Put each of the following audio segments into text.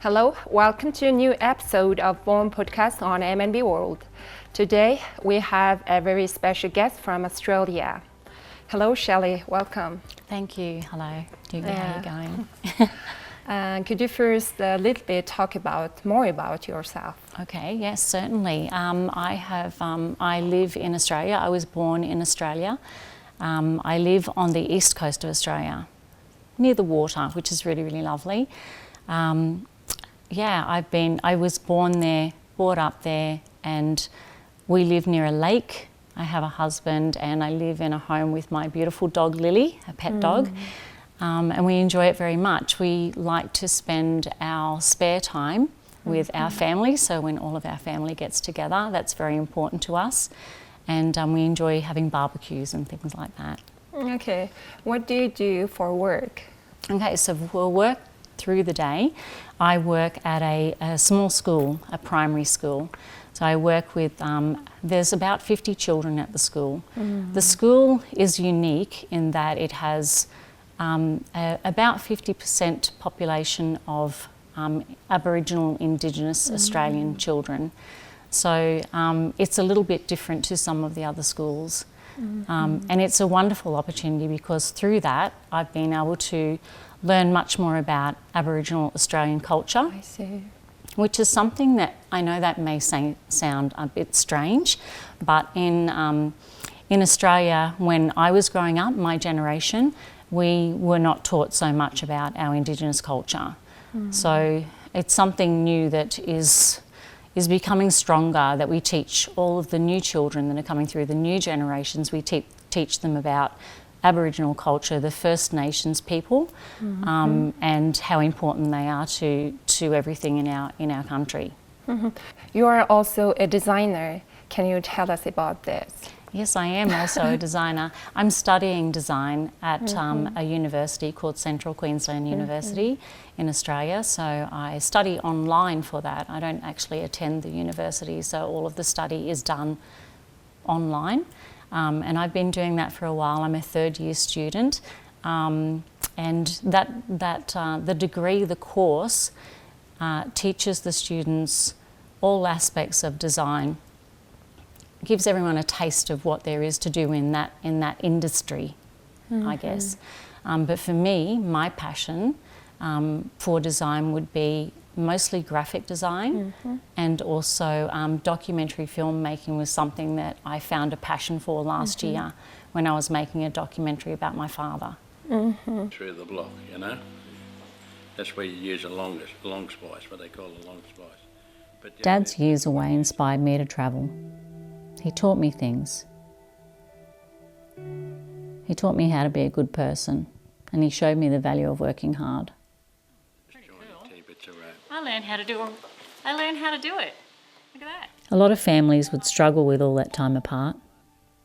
Hello, welcome to a new episode of VOM Podcast on MNB World. Today we have a very special guest from Australia. Hello, Shelly, welcome. Thank you. Hello. How are you going? Could you first a little bit talk more about yourself? Okay. Yes, certainly. I live in Australia. I was born in Australia. I live on the east coast of Australia, near the water, which is really, really lovely. I was born there, brought up there, and we live near a lake. I have a husband and I live in a home with my beautiful dog Lily, a pet dog, and we enjoy it very much. We like to spend our spare time with our family, so when all of our family gets together, that's very important to us, and we enjoy having barbecues and things like that. Okay, what do you do for work? Okay, so we'll work through the day. I work at a small school, a primary school. So I work with, there's about 50 children at the school. The school is unique in that it has about 50% population of Aboriginal Indigenous Australian children. So it's a little bit different to some of the other schools. And it's a wonderful opportunity because through that I've been able to learn much more about Aboriginal Australian culture. I see. Which is something that I know that may sound a bit strange, but in Australia, when I was growing up, my generation, we were not taught so much about our Indigenous culture. So it's something new that is becoming stronger, that we teach all of the new children that are coming through, the new generations, we teach them about Aboriginal culture, the First Nations people, and how important they are to everything in our country. You are also a designer. Can you tell us about this? Yes, I am also a designer. I'm studying design at a university called Central Queensland University in Australia. So I study online for that. I don't actually attend the university, so all of the study is done online. And I've been doing that for a while. I'm a third-year student, and the degree, the course, teaches the students all aspects of design. Gives everyone a taste of what there is to do in that industry, I guess. But for me, my passion for design would be mostly graphic design, and also documentary filmmaking was something that I found a passion for last year when I was making a documentary about my father. Through the block, you know. That's where you use a long spice, what they call a long spice. But Dad's years away inspired me to travel. He taught me things. He taught me how to be a good person, and he showed me the value of working hard. I learned how to do it. Look at that. A lot of families would struggle with all that time apart,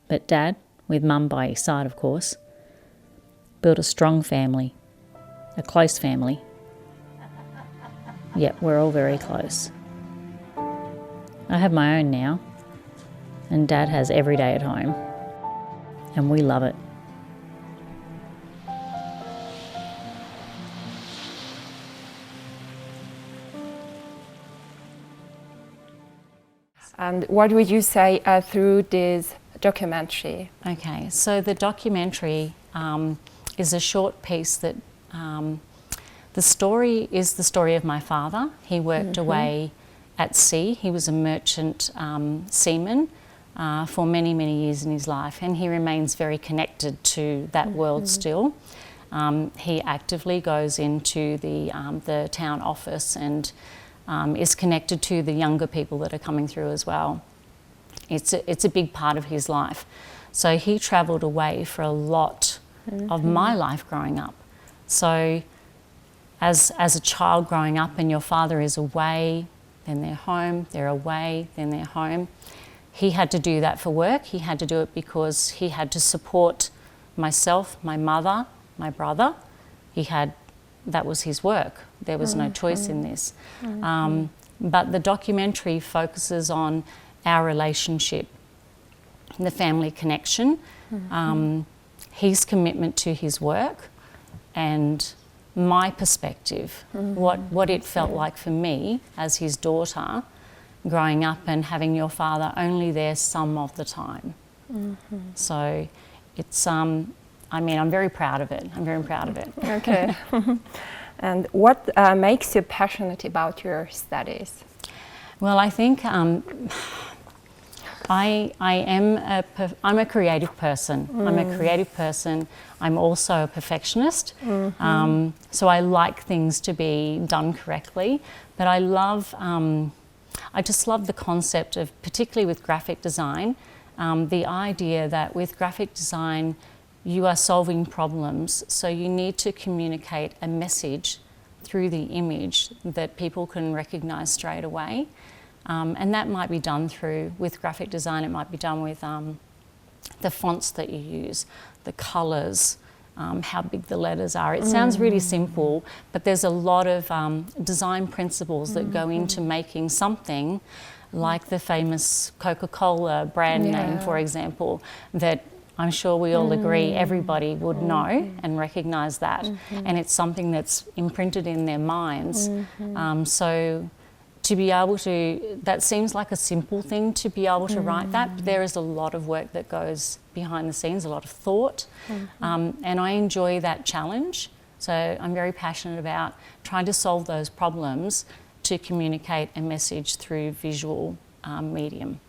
but Dad, with Mum by his side of course, built a strong family, a close family. Yep, we're all very close. I have my own now, and Dad has every day at home, and we love it. And what would you say through this documentary? Okay, so the documentary is a short piece that the story is the story of my father. He worked away at sea. He was a merchant seaman for many, many years in his life, and he remains very connected to that world still. He actively goes into the town office and is connected to the younger people that are coming through as well. It's a big part of his life. So he travelled away for a lot of my life growing up. So as a child growing up and your father is away, then they're home, they're away, then they're home. He had to do that for work. He had to do it because he had to support myself, my mother, my brother. That was his work. There was no choice in this. But the documentary focuses on our relationship, the family connection, his commitment to his work, and my perspective, what it felt like for me as his daughter, growing up and having your father only there some of the time. So it's, I'm very proud of it. I'm very proud of it. Okay. And what makes you passionate about your studies? Well, I think I'm a creative person. I'm a creative person. I'm also a perfectionist. So I like things to be done correctly. But I just love the concept of, particularly with graphic design, the idea that with graphic design you are solving problems, so you need to communicate a message through the image that people can recognise straight away. And that might be done with graphic design, it might be done with the fonts that you use, the colours, how big the letters are. It sounds really simple, but there's a lot of design principles that go into making something like the famous Coca-Cola brand name, for example, that I'm sure we all agree everybody would know and recognise that. And it's something that's imprinted in their minds. So to be able to, that seems like a simple thing to be able to write that, but there is a lot of work that goes behind the scenes, a lot of thought. And I enjoy that challenge. So I'm very passionate about trying to solve those problems to communicate a message through visual medium.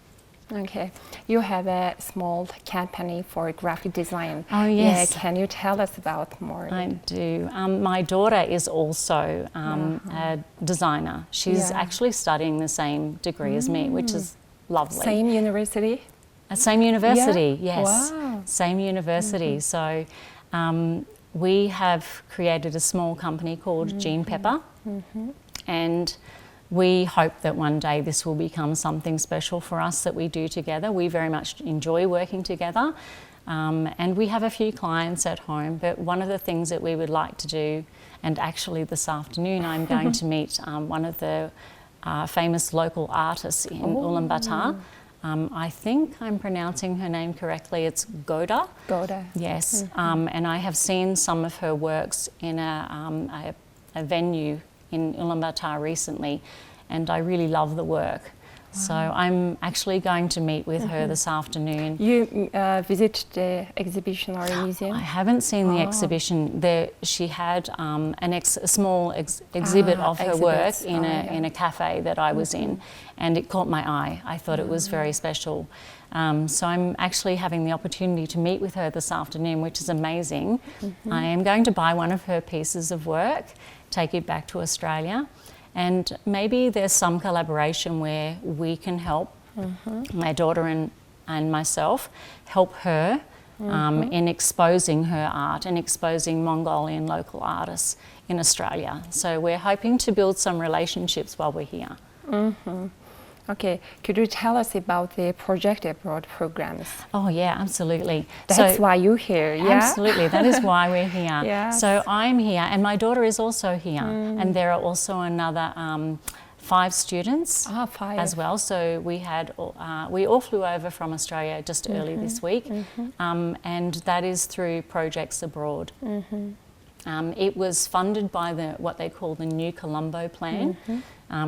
Okay. You have a small company for graphic design. Oh, yes. Yeah, can you tell us about more? I do. My daughter is also a designer. She's actually studying the same degree as me, which is lovely. Same university? Same university, yes. Wow. Same university. So we have created a small company called Gene Pepper, and we hope that one day this will become something special for us that we do together. We very much enjoy working together, and we have a few clients at home, but one of the things that we would like to do, and actually this afternoon I'm going to meet one of the famous local artists in Ulaanbaatar. I think I'm pronouncing her name correctly. It's Goda. Goda. Yes, and I have seen some of her works in a venue in Ulaanbaatar recently, and I really love the work. Wow. So I'm actually going to meet with her this afternoon. You visit the exhibition or museum? I haven't seen the exhibition. There, she had a small exhibit of her work in a cafe that I was in, and it caught my eye. I thought it was very special. So I'm actually having the opportunity to meet with her this afternoon, which is amazing. I am going to buy one of her pieces of work, take it back to Australia, and maybe there's some collaboration where we can help my daughter and myself help her in exposing her art and exposing Mongolian local artists in Australia. So we're hoping to build some relationships while we're here. Okay, could you tell us about the Project Abroad programs? Oh yeah, absolutely. That's why you're here, yeah? Absolutely, that is why we're here. Yes. So I'm here and my daughter is also here, and there are also another 5 students as well. So we all flew over from Australia just early this week, and that is through Projects Abroad. It was funded by what they call the New Colombo Plan,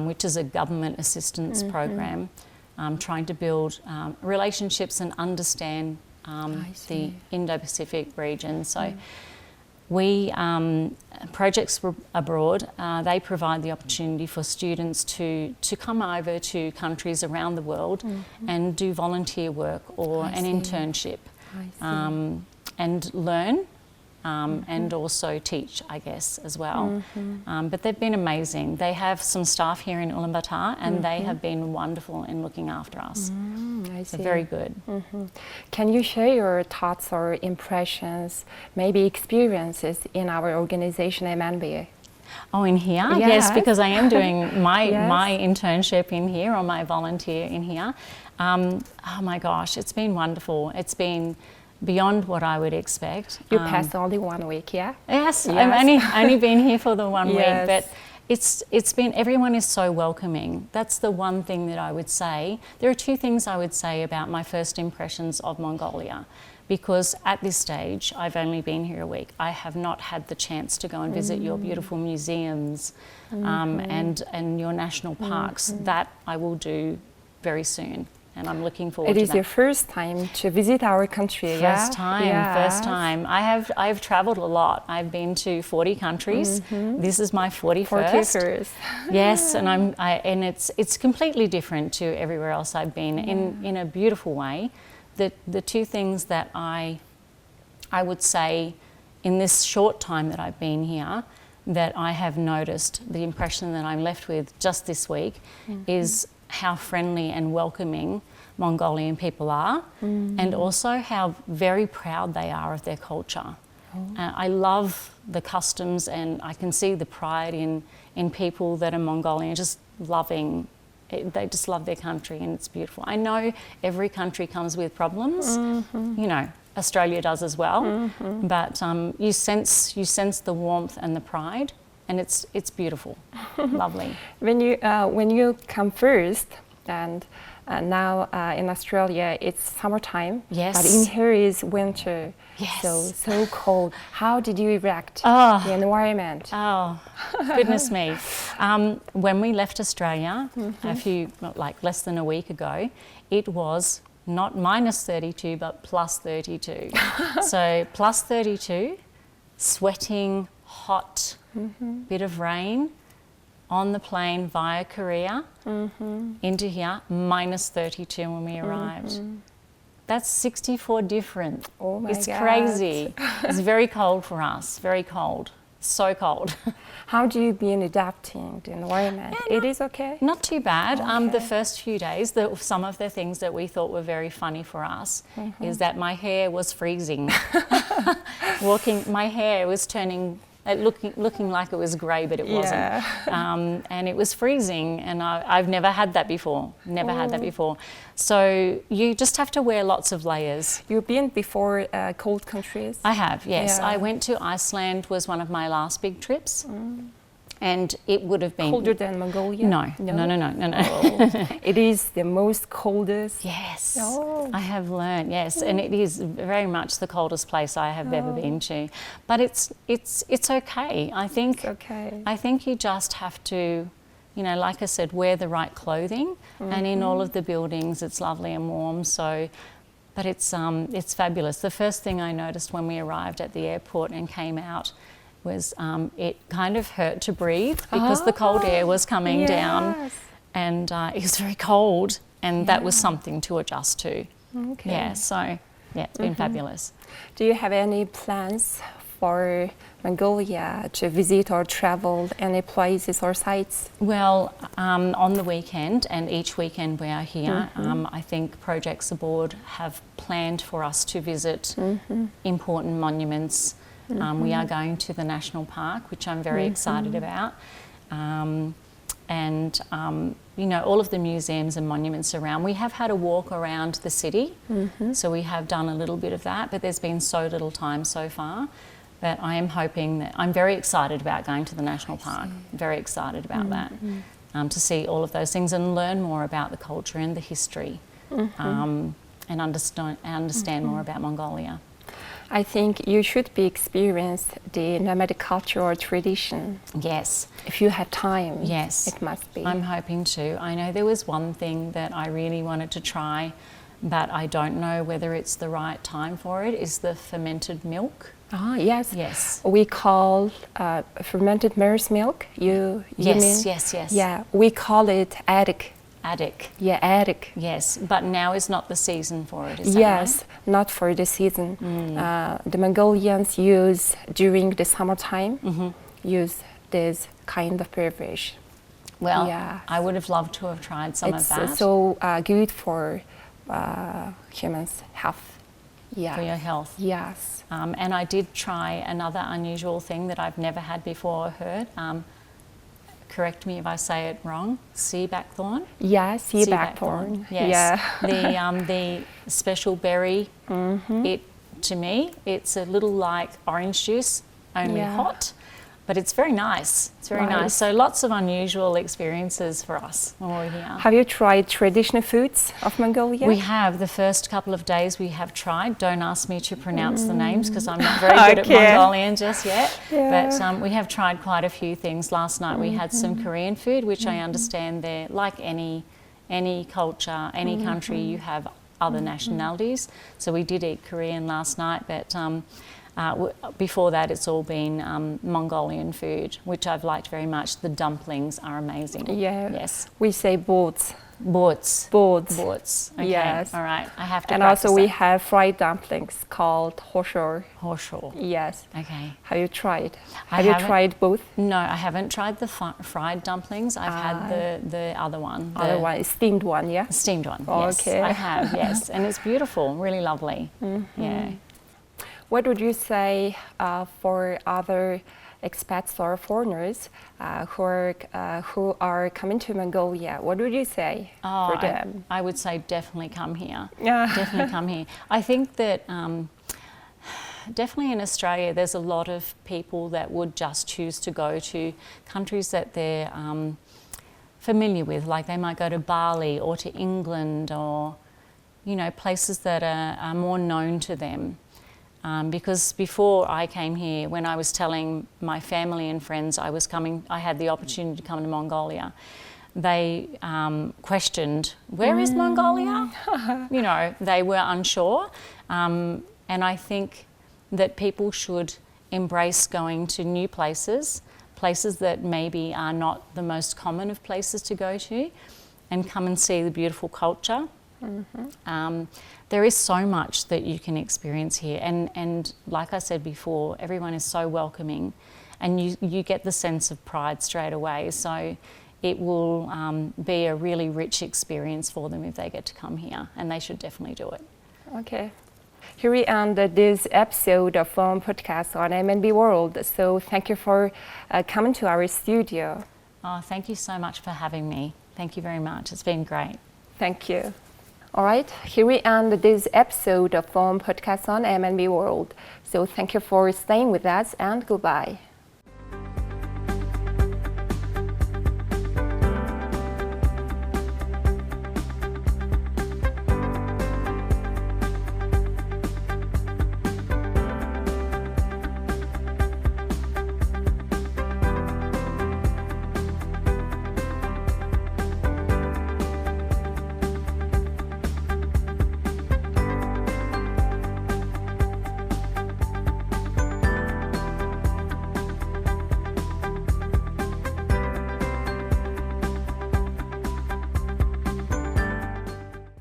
which is a government assistance program trying to build relationships and understand the Indo-Pacific region. So Projects Abroad, they provide the opportunity for students to come over to countries around the world and do volunteer work or an internship and learn. And also teach, I guess, as well. But they've been amazing. They have some staff here in Ulaanbaatar, and they have been wonderful in looking after us. I see. So very good. Can you share your thoughts or impressions, maybe experiences in our organization, MNB? Oh, in here? Yes, because I am doing my internship in here, or my volunteer in here. Oh my gosh, it's been wonderful. It's been beyond what I would expect. You passed only 1 week, yeah? Yes, I've only been here for the 1 week, but it's been, everyone is so welcoming. That's the one thing that I would say. There are 2 things I would say about my first impressions of Mongolia. because at this stage I've only been here a week. I have not had the chance to go and visit your beautiful museums and your national parks. That I will do very soon, and I'm looking forward to that. It is your first time to visit our country, First time. I've traveled a lot. I've been to 40 countries. This is my 41st. 41st. Yes, and it's completely different to everywhere else I've been in a beautiful way. The two things that I would say in this short time that I've been here that I have noticed, the impression that I'm left with just this week is how friendly and welcoming Mongolian people are, and also how very proud they are of their culture. I love the customs, and I can see the pride in people that are Mongolian, just loving. They just love their country, and it's beautiful. I know every country comes with problems. You know, Australia does as well. But you sense the warmth and the pride, and it's beautiful, lovely. When you come first, and now in Australia it's summertime. Yes. But in here is winter. Yes. So cold. How did you react to the environment? Oh, goodness me. When we left Australia less than a week ago, it was not minus 32 but plus 32. So plus 32, sweating, hot, bit of rain, on the plane via Korea into here, minus 32 when we arrived. That's 64 different. Oh my It's God. crazy. It's very cold for us, very cold, so cold. How do you been adapting to the environment? It is okay? Not too bad. Okay. The first few days, some of the things that we thought were very funny for us is that my hair was freezing. My hair was turning, looking like it was grey, but it wasn't. And it was freezing, and I've never had that before. Had that before. So you just have to wear lots of layers. You've been before cold countries? I have, yes. Yeah. I went to Iceland, was one of my last big trips. And it would have been Colder than Mongolia? No. Oh. It is the most coldest? Yes, Oh. I have learned, yes, and it is very much the coldest place I have ever been to. But it's okay. I think It's okay. I think you just have to, like I said, wear the right clothing. And in all of the buildings, it's lovely and warm. So, but it's fabulous. The first thing I noticed when we arrived at the airport and came out was it kind of hurt to breathe because the cold air was coming down, and it was very cold, and that was something to adjust to. Okay. Yeah, so it's been fabulous. Do you have any plans for Mongolia to visit or travel any places or sites? Well, on the weekend, and each weekend we are here, I think Projects Aboard have planned for us to visit important monuments. We are going to the national park, which I'm very excited about. And all of the museums and monuments around. We have had a walk around the city, so we have done a little bit of that, but there's been so little time so far that I am hoping that I'm very excited about going to the national park. Very excited about that, to see all of those things and learn more about the culture and the history, and understand more about Mongolia. I think you should be experience the nomadic culture or tradition. Yes. If you have time. Yes. It must be. I'm hoping to. I know there was one thing that I really wanted to try, but I don't know whether it's the right time for it, is the fermented milk. Ah, yes. Yes. We call fermented mare's milk. You Yes, mean? yes. Yeah, we call it addic. Addic. Yeah, addic. Yes, but now is not the season for it, is that Yes, right? not for the season. The Mongolians use during the summertime use this kind of beverage. Well, Yes. I would have loved to have tried some It's of that so good for humans' health. Yeah. for your health. Yes. And I did try another unusual thing that I've never had before or heard. Correct me if I say it wrong. Sea blackthorn. Yeah, sea blackthorn. Yes. Yeah. The special berry. To me, it's a little like orange juice, only Yeah. hot. but it's very nice. It's very nice. So lots of unusual experiences for us when we're here. Have you tried traditional foods of Mongolia? We have. The first couple of days we have tried. Don't ask me to pronounce the names because I'm not very good at Mongolian just yet. But we have tried quite a few things. Last night we had some Korean food, which I understand they're like any culture, any country, you have other nationalities. So we did eat Korean last night, but before that it's all been Mongolian food, which I've liked very much. The dumplings are amazing. Yeah. Yes. We say boards. Boards. Okay. Yes. All right. I have to. And also we have fried dumplings called hoshor. Hoshor. Yes. Okay. Have you tried? I Have you haven't. tried both? No, I haven't tried the fried dumplings. I've had the other one. Other one, steamed one, yeah? Steamed one. Okay. Yes, I have. Yes, and it's beautiful. Really lovely. Yeah. What would you say for other expats or foreigners who are coming to Mongolia? What would you say for them? I would say definitely come here. Yeah. Definitely come here. I think that definitely in Australia there's a lot of people that would just choose to go to countries that they're familiar with, like they might go to Bali or to England or, you know, places that are more known to them. Because before I came here, when I was telling my family and friends I had the opportunity to come to Mongolia, they questioned, where is Mongolia? You know, they were unsure. And I think that people should embrace going to new places that maybe are not the most common of places to go to, and come and see the beautiful culture. There is so much that you can experience here, and like I said before, everyone is so welcoming, and you get the sense of pride straight away. So it will be a really rich experience for them if they get to come here, and they should definitely do it. Okay. Here we end this episode of VOM Podcast on MNB World. So thank you for coming to our studio. Oh, thank you so much for having me. Thank you very much. It's been great. Thank you. All right, here we end this episode of VOM Podcast on MNB World. So thank you for staying with us, and goodbye.